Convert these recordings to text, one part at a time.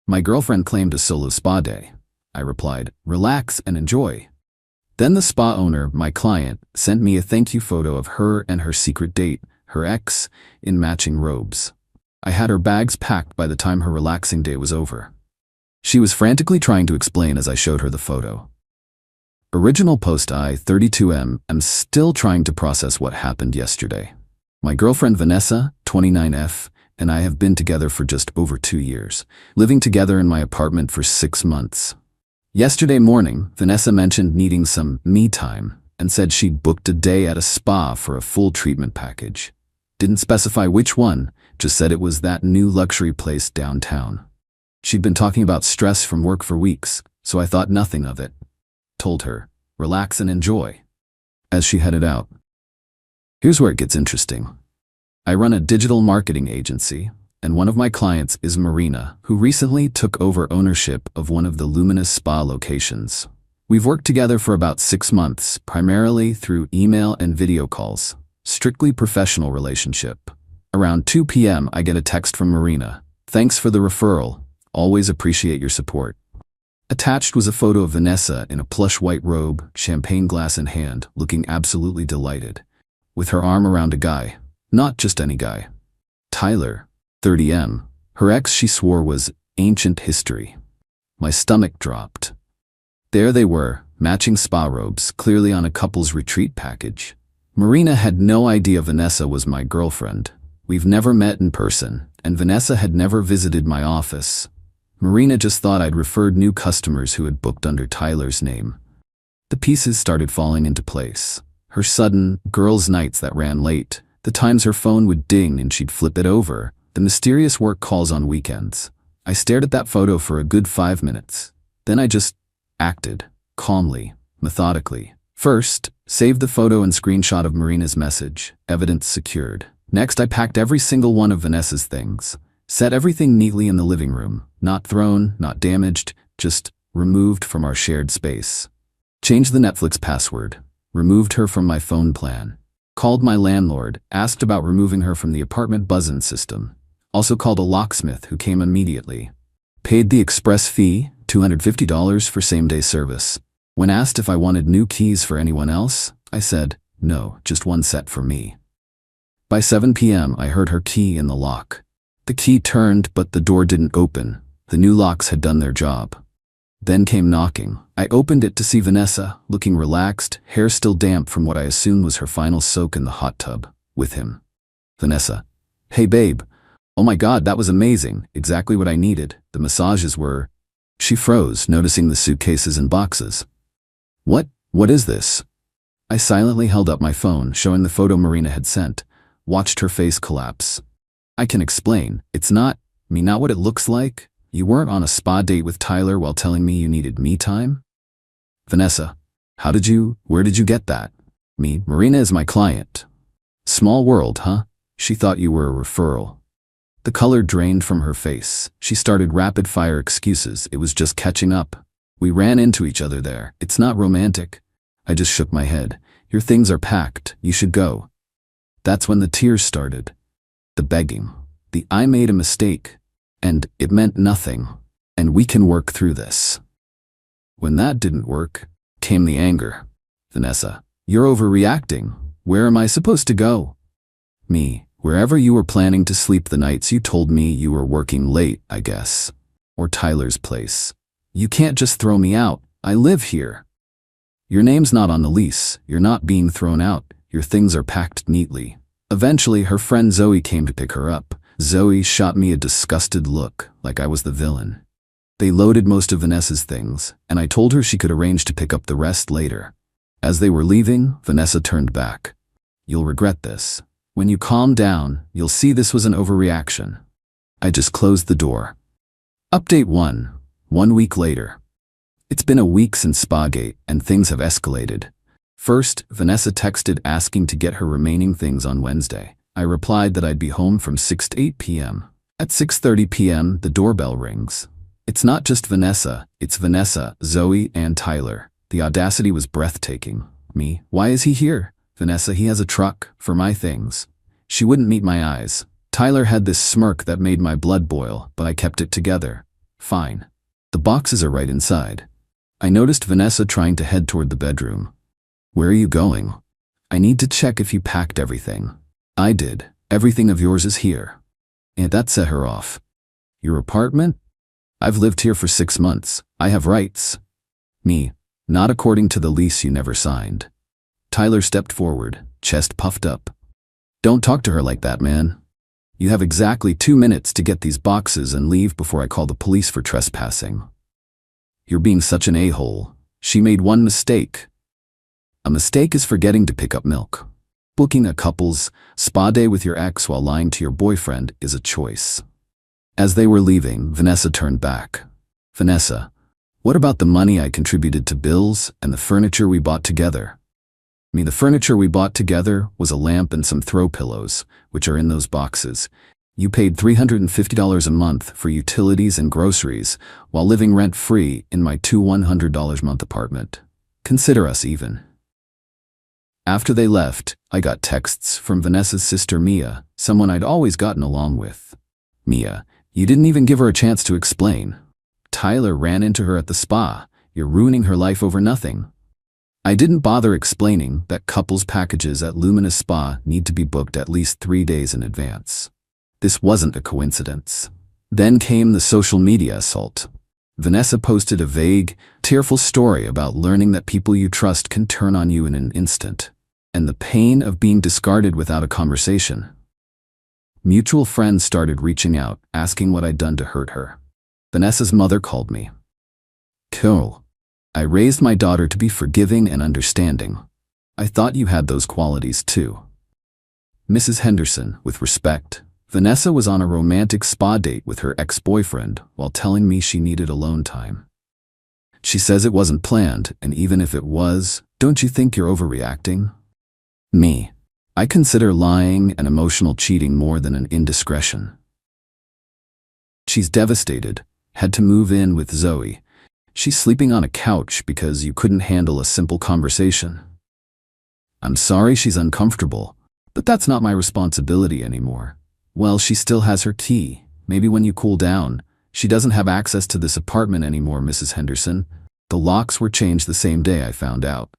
My girlfriend claimed a solo spa day. I replied, relax and enjoy. Then the spa owner, my client, sent me a thank you photo of her and her secret date, her ex, in matching robes. I had her bags packed by the time her relaxing day was over. She was frantically trying to explain as I showed her the photo. Original post I, 32M, am still trying to process what happened yesterday. My girlfriend Vanessa, 29F, and I have been together for just over 2 years, living together in my apartment for 6 months. Yesterday morning, Vanessa mentioned needing some me time and said she'd booked a day at a spa for a full treatment package. Didn't specify which one, just said it was that new luxury place downtown. She'd been talking about stress from work for weeks, so I thought nothing of it. Told her, relax and enjoy. As she headed out. Here's where it gets interesting. I run a digital marketing agency, and one of my clients is Marina, who recently took over ownership of one of the Luminous Spa locations. We've worked together for about 6 months, primarily through email and video calls. Strictly professional relationship. Around 2 p.m. I get a text from Marina. Thanks for the referral. Always appreciate your support. Attached was a photo of Vanessa in a plush white robe, champagne glass in hand, looking absolutely delighted. With her arm around a guy. Not just any guy. Tyler, 30M. Her ex she swore was ancient history. My stomach dropped. There they were, matching spa robes, clearly on a couple's retreat package. Marina had no idea Vanessa was my girlfriend. We've never met in person, and Vanessa had never visited my office. Marina just thought I'd referred new customers who had booked under Tyler's name. The pieces started falling into place. Her sudden, girls' nights that ran late, the times her phone would ding and she'd flip it over, the mysterious work calls on weekends. I stared at that photo for a good 5 minutes. Then I just acted, calmly, methodically. First, saved the photo and screenshot of Marina's message, evidence secured. Next, I packed every single one of Vanessa's things. Set everything neatly in the living room, not thrown, not damaged, just removed from our shared space. Changed the Netflix password. Removed her from my phone plan. Called my landlord, asked about removing her from the apartment buzzin system. Also called a locksmith who came immediately. Paid the express fee, $250 for same-day service. When asked if I wanted new keys for anyone else, I said, no, just one set for me. By 7 p.m. I heard her key in the lock. The key turned, but the door didn't open. The new locks had done their job. Then came knocking. I opened it to see Vanessa, looking relaxed, hair still damp from what I assumed was her final soak in the hot tub, with him. Vanessa. Hey babe. Oh my god, that was amazing. Exactly what I needed. The massages were... She froze, noticing the suitcases and boxes. What is this? I silently held up my phone, showing the photo Marina had sent. Watched her face collapse. I can explain. It's not what it looks like. You weren't on a spa date with Tyler while telling me you needed me time? Vanessa. Where did you get that? Marina is my client. Small world, huh? She thought you were a referral. The color drained from her face. She started rapid-fire excuses. It was just catching up. We ran into each other there. It's not romantic. I just shook my head. Your things are packed. You should go. That's when the tears started. The begging. I made a mistake. And it meant nothing. And we can work through this. When that didn't work, came the anger. Vanessa, you're overreacting. Where am I supposed to go? Wherever you were planning to sleep the nights you told me you were working late, I guess. Or Tyler's place. You can't just throw me out. I live here. Your name's not on the lease. You're not being thrown out. Your things are packed neatly. Eventually, her friend Zoe came to pick her up. Zoe shot me a disgusted look, like I was the villain. They loaded most of Vanessa's things, and I told her she could arrange to pick up the rest later. As they were leaving, Vanessa turned back. You'll regret this. When you calm down, you'll see this was an overreaction. I just closed the door. Update 1. 1 week later. It's been a week since Spagate, and things have escalated. First, Vanessa texted asking to get her remaining things on Wednesday. I replied that I'd be home from 6 to 8 p.m. At 6:30 p.m., the doorbell rings. It's not just Vanessa, it's Vanessa, Zoe, and Tyler. The audacity was breathtaking. Why is he here? Vanessa, he has a truck, for my things. She wouldn't meet my eyes. Tyler had this smirk that made my blood boil, but I kept it together. Fine. The boxes are right inside. I noticed Vanessa trying to head toward the bedroom. Where are you going? I need to check if you packed everything. I did. Everything of yours is here. And that set her off. Your apartment? I've lived here for 6 months. I have rights. Me. Not according to the lease you never signed. Tyler stepped forward, chest puffed up. Don't talk to her like that, man. You have exactly 2 minutes to get these boxes and leave before I call the police for trespassing. You're being such an a-hole. She made one mistake. A mistake is forgetting to pick up milk. Booking a couple's spa day with your ex while lying to your boyfriend is a choice. As they were leaving, Vanessa turned back. Vanessa, what about the money I contributed to bills and the furniture we bought together? The furniture we bought together was a lamp and some throw pillows, which are in those boxes. You paid $350 a month for utilities and groceries while living rent-free in my $2 $100 a month apartment. Consider us even. After they left, I got texts from Vanessa's sister Mia, someone I'd always gotten along with. Mia, you didn't even give her a chance to explain. Tyler ran into her at the spa. You're ruining her life over nothing. I didn't bother explaining that couples packages at Luminous Spa need to be booked at least 3 days in advance. This wasn't a coincidence. Then came the social media assault. Vanessa posted a vague, tearful story about learning that people you trust can turn on you in an instant, and the pain of being discarded without a conversation. Mutual friends started reaching out, asking what I'd done to hurt her. Vanessa's mother called me. Cool. I raised my daughter to be forgiving and understanding. I thought you had those qualities too. Mrs. Henderson, with respect, Vanessa was on a romantic spa date with her ex-boyfriend while telling me she needed alone time. She says it wasn't planned, and even if it was, don't you think you're overreacting? Me. I consider lying and emotional cheating more than an indiscretion. She's devastated, had to move in with Zoe. She's sleeping on a couch because you couldn't handle a simple conversation. I'm sorry she's uncomfortable, but that's not my responsibility anymore. Well, she still has her key. Maybe when you cool down. She doesn't have access to this apartment anymore, Mrs. Henderson. The locks were changed the same day I found out.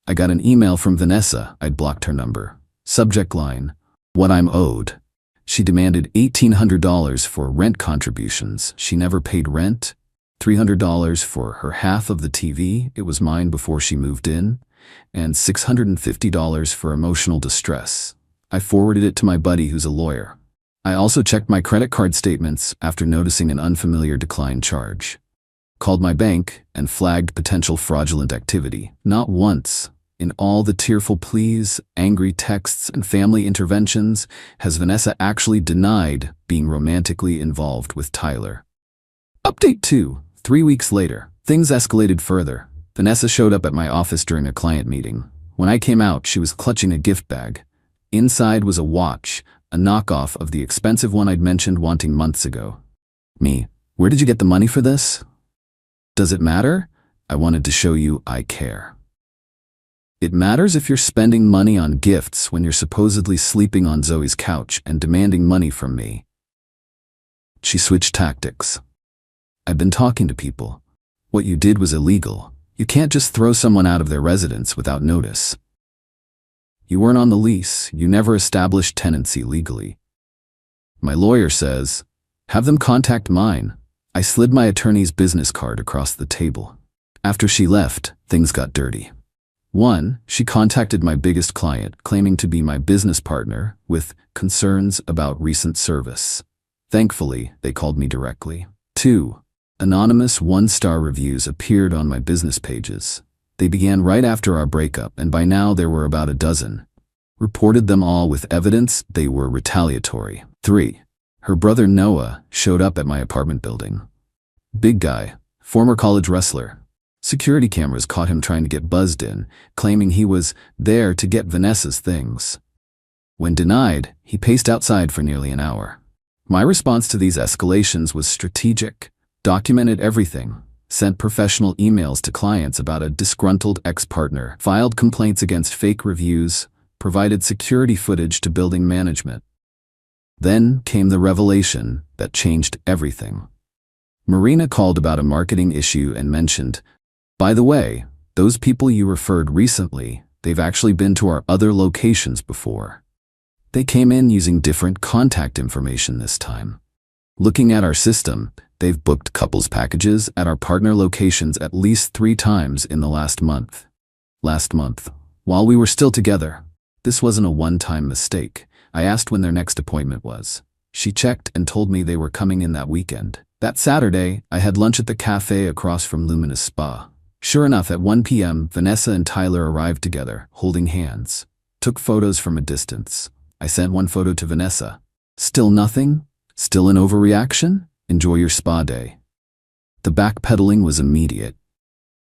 I got an email from Vanessa. I'd blocked her number. Subject line, what I'm owed. She demanded $1,800 for rent contributions. She never paid rent. $300 for her half of the TV. It was mine before she moved in. And $650 for emotional distress. I forwarded it to my buddy who's a lawyer. I also checked my credit card statements after noticing an unfamiliar decline charge. Called my bank and flagged potential fraudulent activity. Not once, in all the tearful pleas, angry texts, and family interventions, has Vanessa actually denied being romantically involved with Tyler. Update 2. 3 weeks later, things escalated further. Vanessa showed up at my office during a client meeting. When I came out, she was clutching a gift bag. Inside was a watch, a knockoff of the expensive one I'd mentioned wanting months ago. Me, where did you get the money for this? Does it matter? I wanted to show you I care. It matters if you're spending money on gifts when you're supposedly sleeping on Zoe's couch and demanding money from me. She switched tactics. I've been talking to people. What you did was illegal. You can't just throw someone out of their residence without notice. You weren't on the lease. You never established tenancy legally. My lawyer says, have them contact mine. I slid my attorney's business card across the table. After she left, things got dirty. 1, she contacted my biggest client, claiming to be my business partner, with concerns about recent service. Thankfully, they called me directly. 2, anonymous 1-star reviews appeared on my business pages. They began right after our breakup, and by now there were about a dozen. Reported them all with evidence they were retaliatory. 3, her brother Noah showed up at my apartment building. Big guy, former college wrestler. Security cameras caught him trying to get buzzed in, claiming he was there to get Vanessa's things. When denied, he paced outside for nearly an hour. My response to these escalations was strategic, documented everything, sent professional emails to clients about a disgruntled ex-partner, filed complaints against fake reviews, provided security footage to building management. Then came the revelation that changed everything. Marina called about a marketing issue and mentioned, "By the way, those people you referred recently, they've actually been to our other locations before. They came in using different contact information this time. Looking at our system, they've booked couples packages at our partner locations at least 3 times in the last month. Last month, while we were still together. This wasn't a one-time mistake. I asked when their next appointment was. She checked and told me they were coming in that weekend. That Saturday, I had lunch at the cafe across from Luminous Spa. Sure enough, at 1 p.m., Vanessa and Tyler arrived together, holding hands. Took photos from a distance. I sent one photo to Vanessa. Still nothing? Still an overreaction? Enjoy your spa day." The backpedaling was immediate.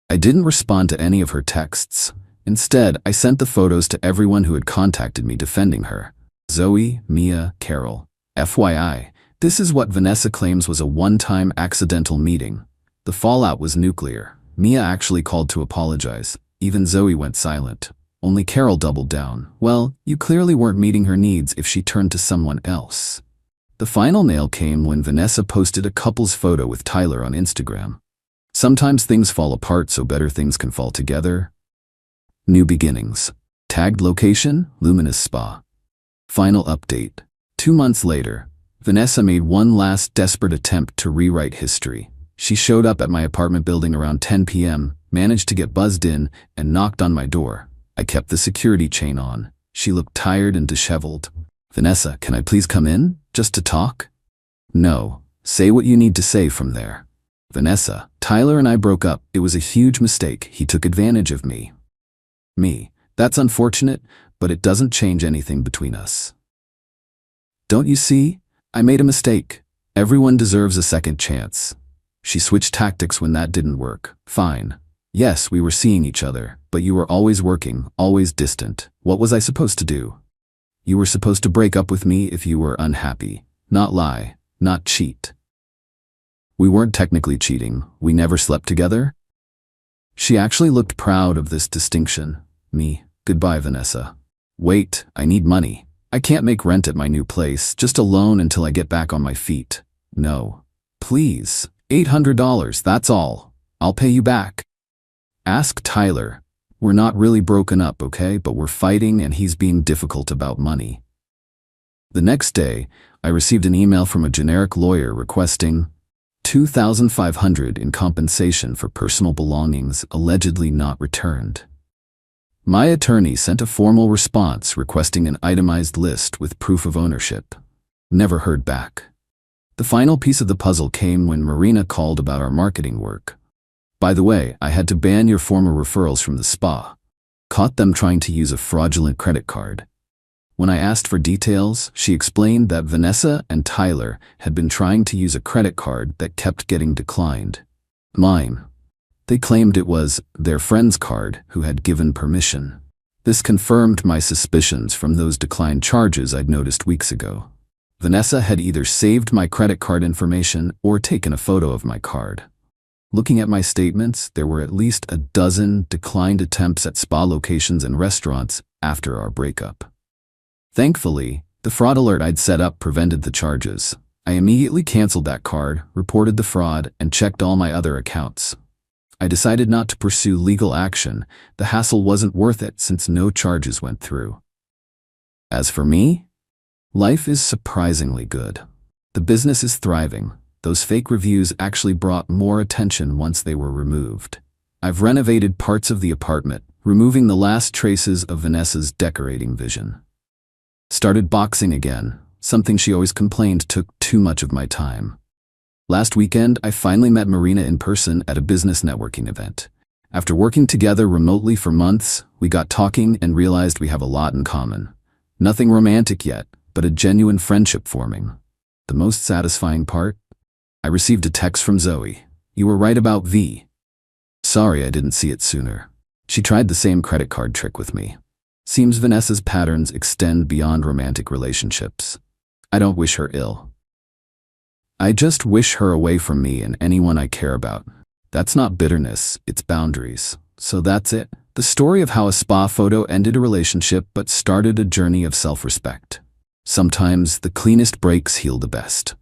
I didn't respond to any of her texts. Instead, I sent the photos to everyone who had contacted me defending her. Zoe, Mia, Carol. FYI, this is what Vanessa claims was a one-time accidental meeting. The fallout was nuclear. Mia actually called to apologize. Even Zoe went silent. Only Carol doubled down. Well, you clearly weren't meeting her needs if she turned to someone else. The final nail came when Vanessa posted a couple's photo with Tyler on Instagram. Sometimes things fall apart so better things can fall together. New beginnings. Tagged location, Luminous Spa. Final update. 2 months later, Vanessa made one last desperate attempt to rewrite history. She showed up at my apartment building around 10 p.m., managed to get buzzed in, and knocked on my door. I kept the security chain on. She looked tired and disheveled. "Vanessa, can I please come in? Just to talk?" "No. Say what you need to say from there." "Vanessa, Tyler and I broke up. It was a huge mistake. He took advantage of me." "Me. That's unfortunate, but it doesn't change anything between us." "Don't you see? I made a mistake. Everyone deserves a second chance." She switched tactics when that didn't work. "Fine. Yes, we were seeing each other, but you were always working, always distant. What was I supposed to do? You were supposed to break up with me if you were unhappy. Not lie, not cheat." "We weren't technically cheating. We never slept together." She actually looked proud of this distinction. Me. "Goodbye, Vanessa." "Wait, I need money. I can't make rent at my new place, just a loan until I get back on my feet." "No. Please. $800, that's all. I'll pay you back." "Ask Tyler. We're not really broken up, okay? But we're fighting and he's being difficult about money." The next day, I received an email from a generic lawyer requesting $2,500 in compensation for personal belongings allegedly not returned. My attorney sent a formal response requesting an itemized list with proof of ownership. Never heard back. The final piece of the puzzle came when Marina called about our marketing work. "By the way, I had to ban your former referrals from the spa. Caught them trying to use a fraudulent credit card." When I asked for details, she explained that Vanessa and Tyler had been trying to use a credit card that kept getting declined. Mine. They claimed it was their friend's card who had given permission. This confirmed my suspicions from those declined charges I'd noticed weeks ago. Vanessa had either saved my credit card information or taken a photo of my card. Looking at my statements, there were at least a dozen declined attempts at spa locations and restaurants after our breakup. Thankfully, the fraud alert I'd set up prevented the charges. I immediately canceled that card, reported the fraud, and checked all my other accounts. I decided not to pursue legal action. The hassle wasn't worth it since no charges went through. As for me, life is surprisingly good. The business is thriving. Those fake reviews actually brought more attention once they were removed. I've renovated parts of the apartment, removing the last traces of Vanessa's decorating vision. Started boxing again, something she always complained took too much of my time. Last weekend, I finally met Marina in person at a business networking event. After working together remotely for months, we got talking and realized we have a lot in common. Nothing romantic yet, but a genuine friendship forming. The most satisfying part? I received a text from Zoe. "You were right about V. Sorry I didn't see it sooner." She tried the same credit card trick with me. Seems Vanessa's patterns extend beyond romantic relationships. I don't wish her ill. I just wish her away from me and anyone I care about. That's not bitterness, it's boundaries. So that's it. The story of how a spa photo ended a relationship but started a journey of self-respect. Sometimes the cleanest breaks heal the best.